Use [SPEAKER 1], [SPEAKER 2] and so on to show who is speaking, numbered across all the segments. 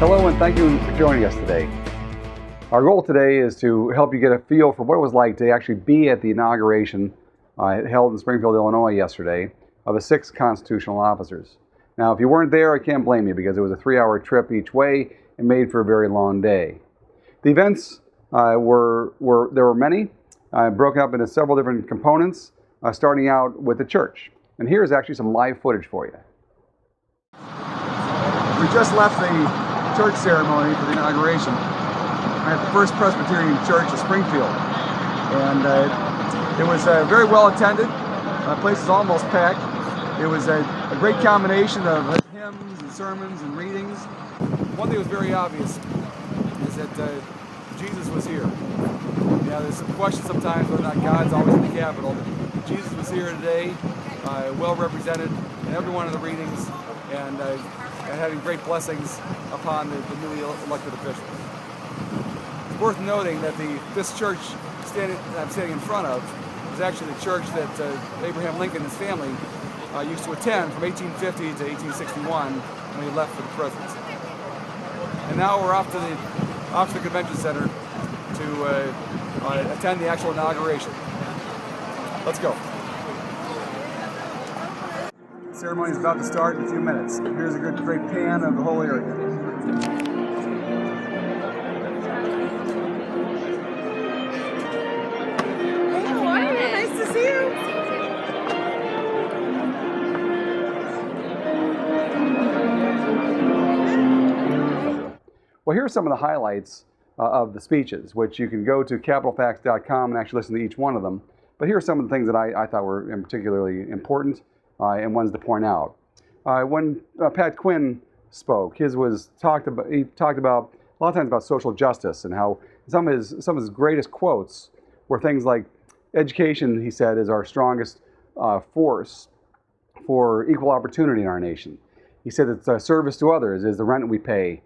[SPEAKER 1] Hello and thank you for joining us today. Our goal today is to help you get a feel for what it was like to actually be at the inauguration held in Springfield, Illinois yesterday of the 6 constitutional officers. Now, if you weren't there, I can't blame you because it was a 3-hour trip each way and made for a very long day. The events there were many, broken up into several different components, starting out with the church. And here's actually some live footage for you. We just left the church ceremony for the inauguration at the First Presbyterian Church of Springfield. And it was very well attended. The place was almost packed. It was a great combination of hymns and sermons and readings. One thing that was very obvious is that Jesus was here. Yeah, there's some questions sometimes whether or not God's always in the Capitol. But Jesus was here today, well represented in every one of the readings, and having great blessings upon the newly elected officials. It's worth noting that this church I'm standing in front of is actually the church that Abraham Lincoln and his family used to attend from 1850 to 1861 when he left for the presidency. And now we're off to the convention center to attend the actual inauguration. Let's go. The ceremony is about to start in a few minutes. Here's a great pan of the whole area.
[SPEAKER 2] Hey, how are you? Nice to see you.
[SPEAKER 1] Well, here are some of the highlights of the speeches, which you can go to capitalfacts.com and actually listen to each one of them. But here are some of the things that I thought were particularly important and ones to point out. When Pat Quinn spoke, he talked about a lot of times about social justice and how some of his greatest quotes were things like, education, he said, is our strongest force for equal opportunity in our nation. He said that service to others is the rent we pay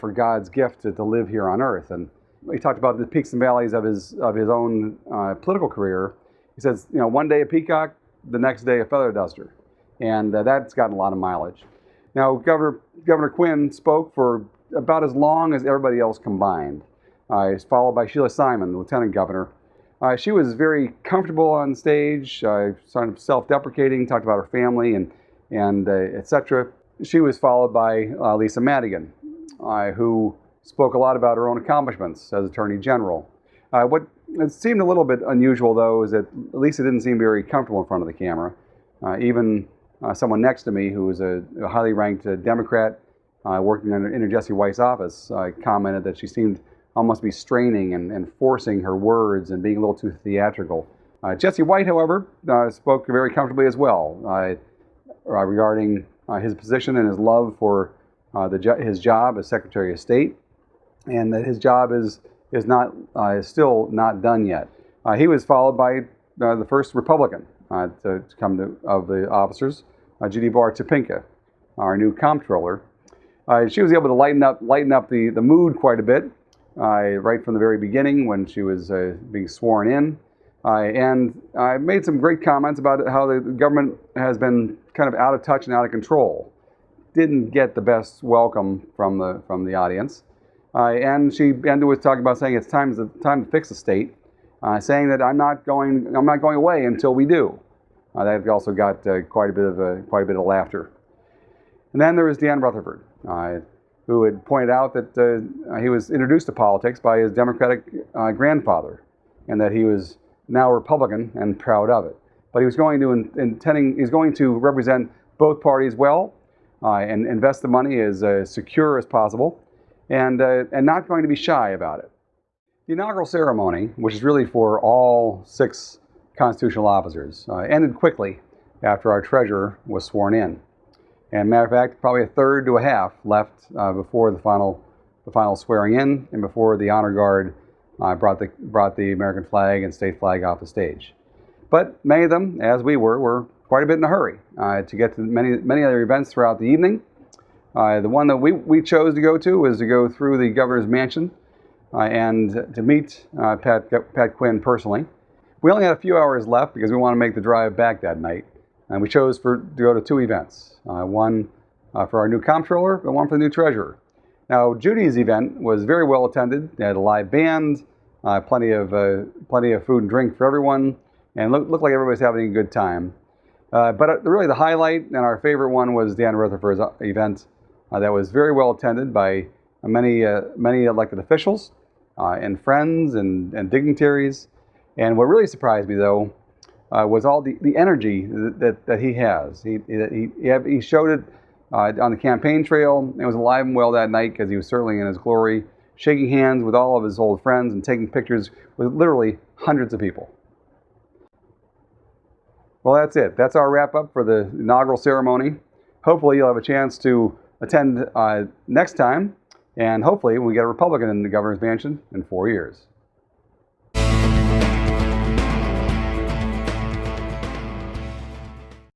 [SPEAKER 1] for God's gift to live here on earth. And he talked about the peaks and valleys of his own political career. He says, one day a peacock, the next day a feather duster. And that's gotten a lot of mileage. Now, Governor Quinn spoke for about as long as everybody else combined. He's followed by Sheila Simon, the lieutenant governor. She was very comfortable on stage, sort of self-deprecating, talked about her family and etc. She was followed by Lisa Madigan, who spoke a lot about her own accomplishments as Attorney General. What it seemed a little bit unusual, though, is that Lisa didn't seem very comfortable in front of the camera. Even someone next to me, who was a highly ranked Democrat working in Jesse White's office, commented that she seemed almost to be straining and forcing her words and being a little too theatrical. Jesse White, however, spoke very comfortably as well regarding his position and his love for his job as Secretary of State, and that his job is still not done yet. He was followed by the first Republican to come of the officers, Judy Barr-Topinka, our new comptroller. She was able to lighten up the mood quite a bit right from the very beginning when she was being sworn in, and made some great comments about how the government has been kind of out of touch and out of control. Didn't get the best welcome from the audience, and she ended with talking about saying it's time to fix the state, saying that I'm not going away until we do. That also got quite a bit of laughter. And then there was Dan Rutherford, who had pointed out that he was introduced to politics by his Democratic grandfather, and that he was now a Republican and proud of it. But he was going to represent both parties well, and invest the money as secure as possible, and not going to be shy about it. The inaugural ceremony, which is really for all 6 constitutional officers, ended quickly after our treasurer was sworn in. And matter of fact, probably a third to a half left before the final swearing in and before the honor guard brought the American flag and state flag off the stage. But many of them, as we were quite a bit in a hurry to get to many other events throughout the evening. The one that we chose to go to was to go through the governor's mansion and to meet Pat Quinn personally. We only had a few hours left because we wanted to make the drive back that night, and we chose to go to 2 events, one for our new comptroller and one for the new treasurer. Now, Judy's event was very well attended. They had a live band, plenty of food and drink for everyone, and looked like everybody was having a good time. But really the highlight and our favorite one was Dan Rutherford's event that was very well attended by many elected officials and friends and dignitaries. And what really surprised me, though, was all the energy that he has. He showed it on the campaign trail. It was alive and well that night because he was certainly in his glory, shaking hands with all of his old friends and taking pictures with literally hundreds of people. Well, that's it. That's our wrap up for the inaugural ceremony. Hopefully you'll have a chance to attend next time, and hopefully we get a Republican in the governor's mansion in 4 years.